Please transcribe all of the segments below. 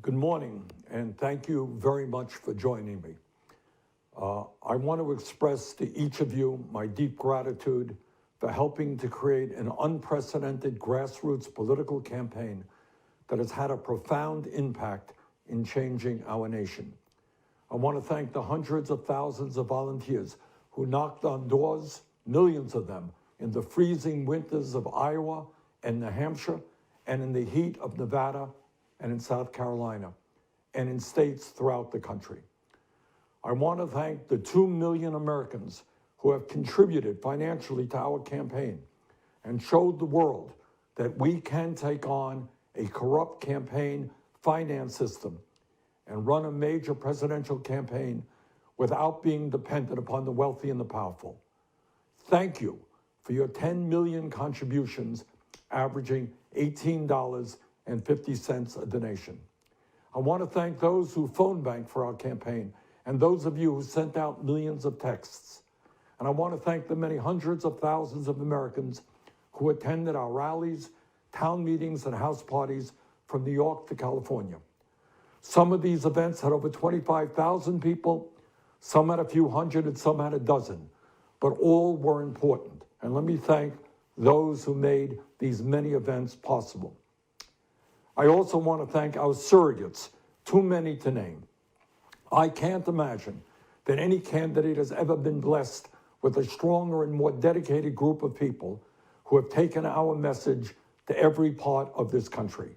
Good morning, and thank you very much for joining me. I want to express to each of you my deep gratitude for helping to create an unprecedented grassroots political campaign that has had a profound impact in changing our nation. I want to thank the hundreds of thousands of volunteers who knocked on doors, millions of them, in the freezing winters of Iowa and New Hampshire, and in the heat of Nevada and in South Carolina, and in states throughout the country. I want to thank the 2 million Americans who have contributed financially to our campaign and showed the world that we can take on a corrupt campaign finance system and run a major presidential campaign without being dependent upon the wealthy and the powerful. Thank you for your 10 million contributions, averaging $18.50 a donation. I want to thank those who phone banked for our campaign and those of you who sent out millions of texts. And I want to thank the many hundreds of thousands of Americans who attended our rallies, town meetings, and house parties from New York to California. Some of these events had over 25,000 people, some had a few hundred, and some had a dozen, but all were important. And let me thank those who made these many events possible. I also want to thank our surrogates, too many to name. I can't imagine that any candidate has ever been blessed with a stronger and more dedicated group of people who have taken our message to every part of this country.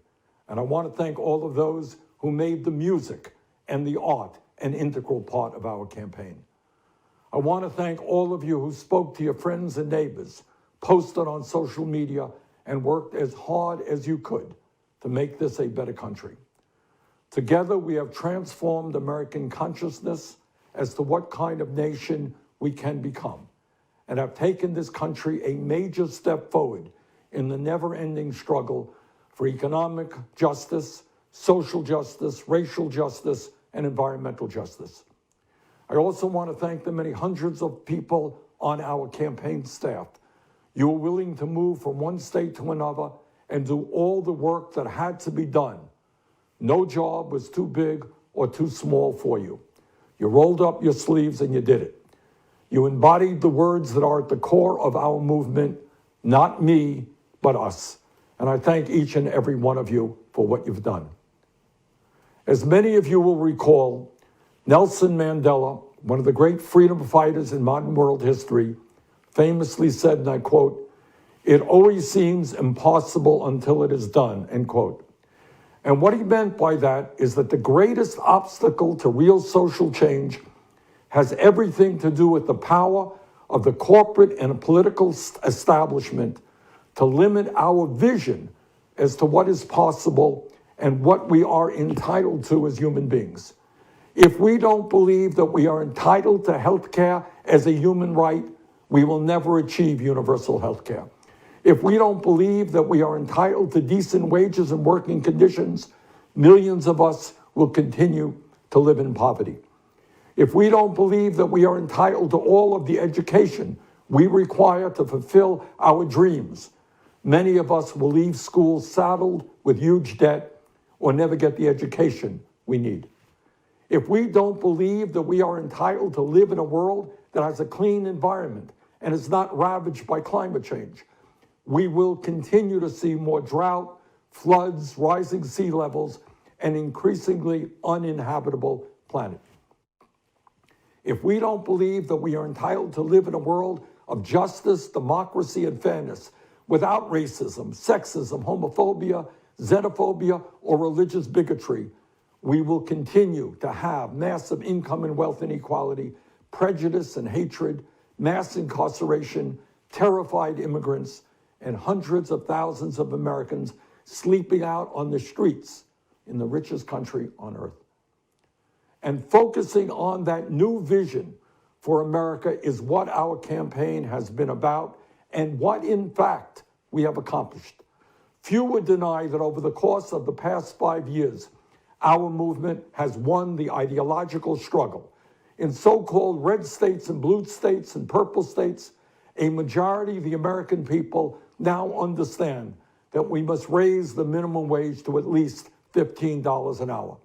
And I want to thank all of those who made the music and the art an integral part of our campaign. I want to thank all of you who spoke to your friends and neighbors, posted on social media, and worked as hard as you could to make this a better country. Together, we have transformed American consciousness as to what kind of nation we can become, and have taken this country a major step forward in the never-ending struggle for economic justice, social justice, racial justice, and environmental justice. I also want to thank the many hundreds of people on our campaign staff. You were willing to move from one state to another and do all the work that had to be done. No job was too big or too small for you. You rolled up your sleeves and you did it. You embodied the words that are at the core of our movement, not me, but us. And I thank each and every one of you for what you've done. As many of you will recall, Nelson Mandela, one of the great freedom fighters in modern world history, famously said, and I quote, "It always seems impossible until it is done," end quote. And what he meant by that is that the greatest obstacle to real social change has everything to do with the power of the corporate and political establishment to limit our vision as to what is possible and what we are entitled to as human beings. If we don't believe that we are entitled to health care as a human right, we will never achieve universal health care. If we don't believe that we are entitled to decent wages and working conditions, millions of us will continue to live in poverty. If we don't believe that we are entitled to all of the education we require to fulfill our dreams, many of us will leave school saddled with huge debt or never get the education we need. If we don't believe that we are entitled to live in a world that has a clean environment and is not ravaged by climate change, we will continue to see more drought, floods, rising sea levels, and increasingly uninhabitable planet. If we don't believe that we are entitled to live in a world of justice, democracy, and fairness without racism, sexism, homophobia, xenophobia, or religious bigotry, we will continue to have massive income and wealth inequality, prejudice and hatred, mass incarceration, terrified immigrants, and hundreds of thousands of Americans sleeping out on the streets in the richest country on earth. And focusing on that new vision for America is what our campaign has been about and what, in fact, we have accomplished. Few would deny that over the course of the past 5 years, our movement has won the ideological struggle. In so-called red states and blue states and purple states, a majority of the American people now understand that we must raise the minimum wage to at least $15 an hour,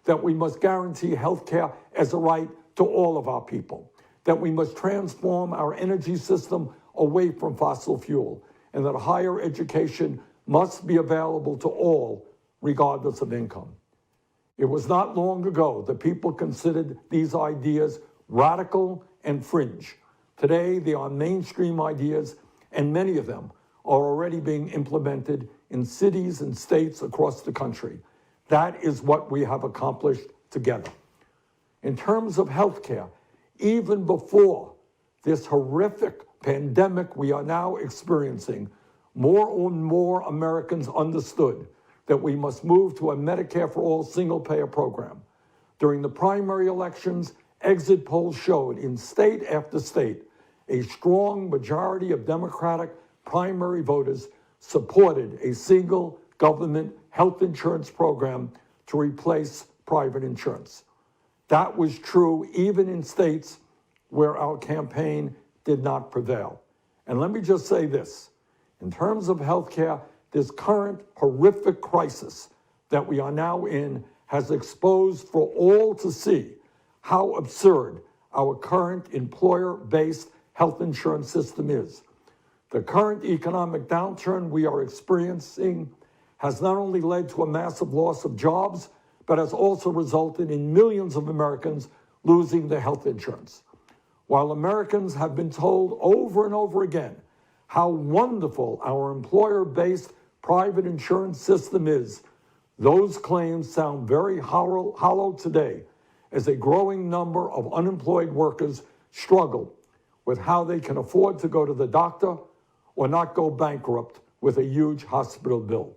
that we must guarantee health care as a right to all of our people, that we must transform our energy system away from fossil fuel, and that higher education must be available to all, regardless of income. It was not long ago that people considered these ideas radical and fringe. Today, they are mainstream ideas, and many of them are already being implemented in cities and states across the country. That is what we have accomplished together. In terms of healthcare, even before this horrific pandemic we are now experiencing, more and more Americans understood that we must move to a Medicare for All single-payer program. During the primary elections, exit polls showed in state after state, a strong majority of Democratic primary voters supported a single government health insurance program to replace private insurance. That was true even in states where our campaign did not prevail. And let me just say this, in terms of healthcare, this current horrific crisis that we are now in has exposed for all to see how absurd our current employer-based health insurance system is. The current economic downturn we are experiencing has not only led to a massive loss of jobs, but has also resulted in millions of Americans losing their health insurance. While Americans have been told over and over again how wonderful our employer-based private insurance system is, those claims sound very hollow today as a growing number of unemployed workers struggle with how they can afford to go to the doctor or not go bankrupt with a huge hospital bill.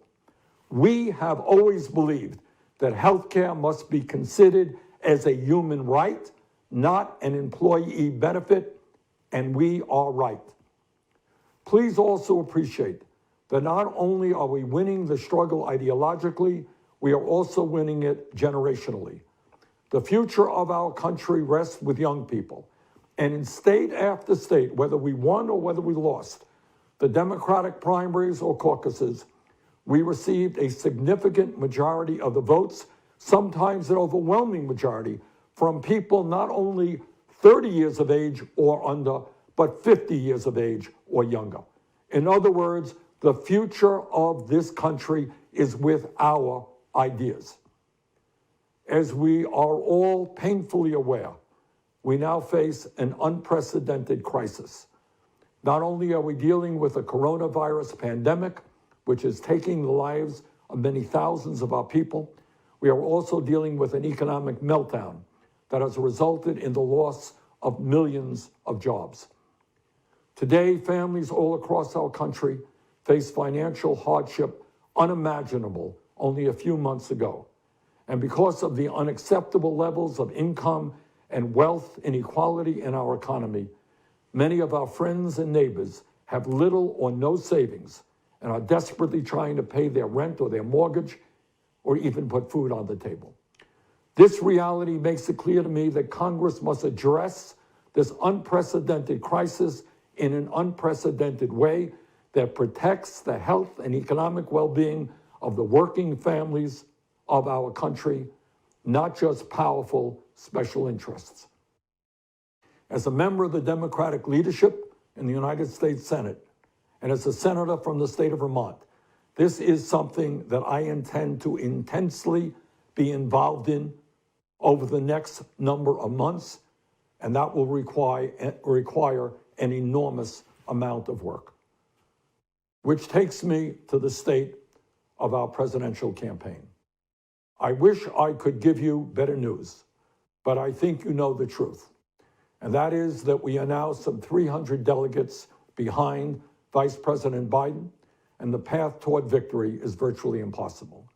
We have always believed that healthcare must be considered as a human right, not an employee benefit, and we are right. Please also appreciate that not only are we winning the struggle ideologically, we are also winning it generationally. The future of our country rests with young people. And in state after state, whether we won or whether we lost, the Democratic primaries or caucuses, we received a significant majority of the votes, sometimes an overwhelming majority, from people not only 30 years of age or under, but 50 years of age or younger. In other words, the future of this country is with our ideas. As we are all painfully aware, we now face an unprecedented crisis. Not only are we dealing with a coronavirus pandemic, which is taking the lives of many thousands of our people, we are also dealing with an economic meltdown that has resulted in the loss of millions of jobs. Today, families all across our country face financial hardship unimaginable only a few months ago. And because of the unacceptable levels of income and wealth inequality in our economy, many of our friends and neighbors have little or no savings and are desperately trying to pay their rent or their mortgage or even put food on the table. This reality makes it clear to me that Congress must address this unprecedented crisis in an unprecedented way that protects the health and economic well-being of the working families of our country, not just powerful special interests. As a member of the Democratic leadership in the United States Senate, and as a senator from the state of Vermont, this is something that I intend to intensely be involved in over the next number of months, and that will require an enormous amount of work. Which takes me to the state of our presidential campaign. I wish I could give you better news, but I think you know the truth. And that is that we are now some 300 delegates behind Vice President Biden, and the path toward victory is virtually impossible.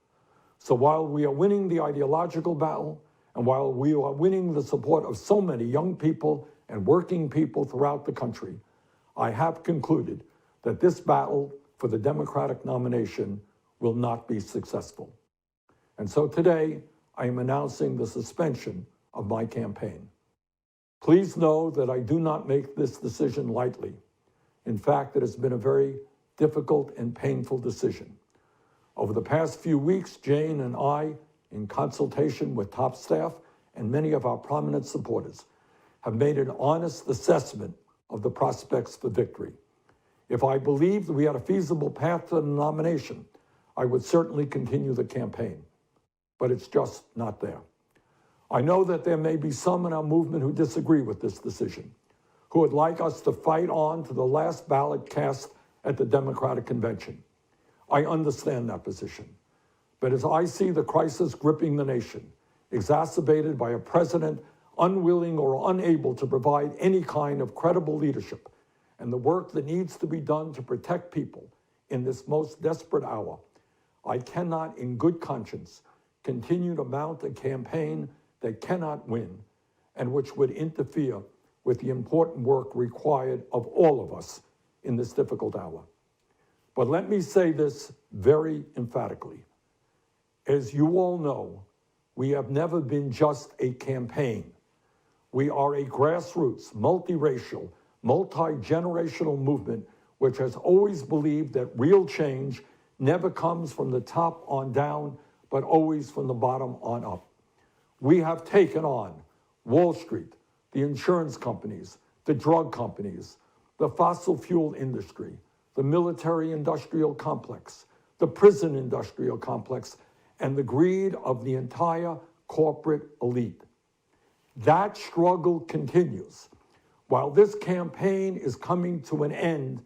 So while we are winning the ideological battle, and while we are winning the support of so many young people and working people throughout the country, I have concluded that this battle for the Democratic nomination will not be successful. And so today, I am announcing the suspension of my campaign. Please know that I do not make this decision lightly. In fact, it has been a very difficult and painful decision. Over the past few weeks, Jane and I, in consultation with top staff and many of our prominent supporters, have made an honest assessment of the prospects for victory. If I believed we had a feasible path to the nomination, I would certainly continue the campaign, but it's just not there. I know that there may be some in our movement who disagree with this decision, who would like us to fight on to the last ballot cast at the Democratic Convention. I understand that position, but as I see the crisis gripping the nation, exacerbated by a president unwilling or unable to provide any kind of credible leadership, and the work that needs to be done to protect people in this most desperate hour, I cannot in good conscience continue to mount a campaign that cannot win and which would interfere with the important work required of all of us in this difficult hour. But let me say this very emphatically. As you all know, we have never been just a campaign. We are a grassroots, multiracial, multi-generational movement which has always believed that real change never comes from the top on down, but always from the bottom on up. We have taken on Wall Street, the insurance companies, the drug companies, the fossil fuel industry, the military-industrial complex, the prison-industrial complex, and the greed of the entire corporate elite. That struggle continues. While this campaign is coming to an end,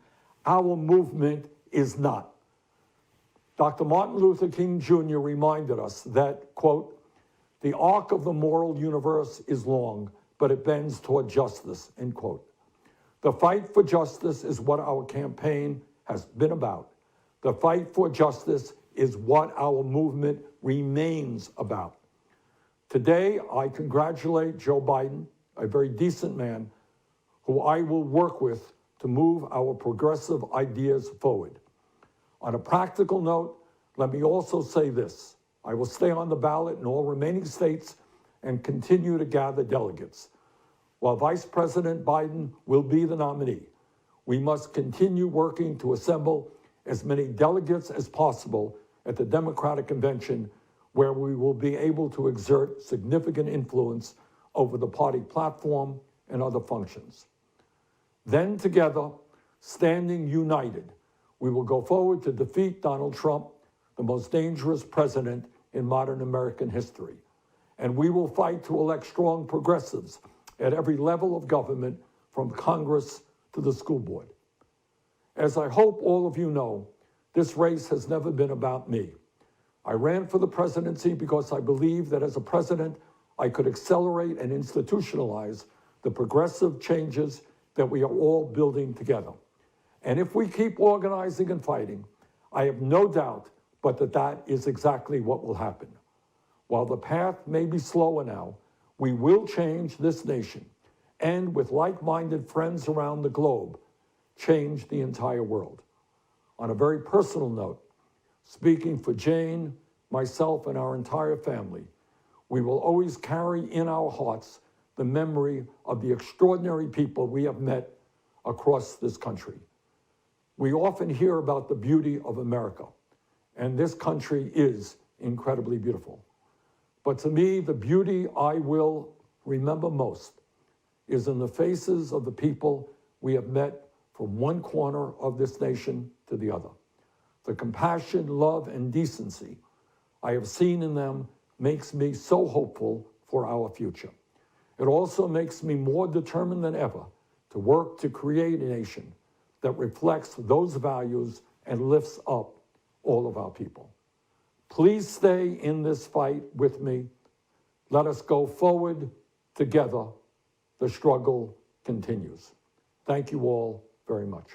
our movement is not. Dr. Martin Luther King Jr. reminded us that, quote, "The arc of the moral universe is long, but it bends toward justice," end quote. The fight for justice is what our campaign has been about. The fight for justice is what our movement remains about. Today, I congratulate Joe Biden, a very decent man, who I will work with to move our progressive ideas forward. On a practical note, let me also say this. I will stay on the ballot in all remaining states and continue to gather delegates. While Vice President Biden will be the nominee, we must continue working to assemble as many delegates as possible at the Democratic Convention, where we will be able to exert significant influence over the party platform and other functions. Then together, standing united, we will go forward to defeat Donald Trump, the most dangerous president in modern American history. And we will fight to elect strong progressives at every level of government, from Congress to the school board. As I hope all of you know, this race has never been about me. I ran for the presidency because I believed that as a president, I could accelerate and institutionalize the progressive changes that we are all building together. And if we keep organizing and fighting, I have no doubt but that is exactly what will happen. While the path may be slower now, we will change this nation, and with like-minded friends around the globe, change the entire world. On a very personal note, speaking for Jane, myself, and our entire family, we will always carry in our hearts the memory of the extraordinary people we have met across this country. We often hear about the beauty of America, and this country is incredibly beautiful. But to me, the beauty I will remember most is in the faces of the people we have met from one corner of this nation to the other. The compassion, love, and decency I have seen in them makes me so hopeful for our future. It also makes me more determined than ever to work to create a nation that reflects those values and lifts up all of our people. Please stay in this fight with me. Let us go forward together. The struggle continues. Thank you all very much.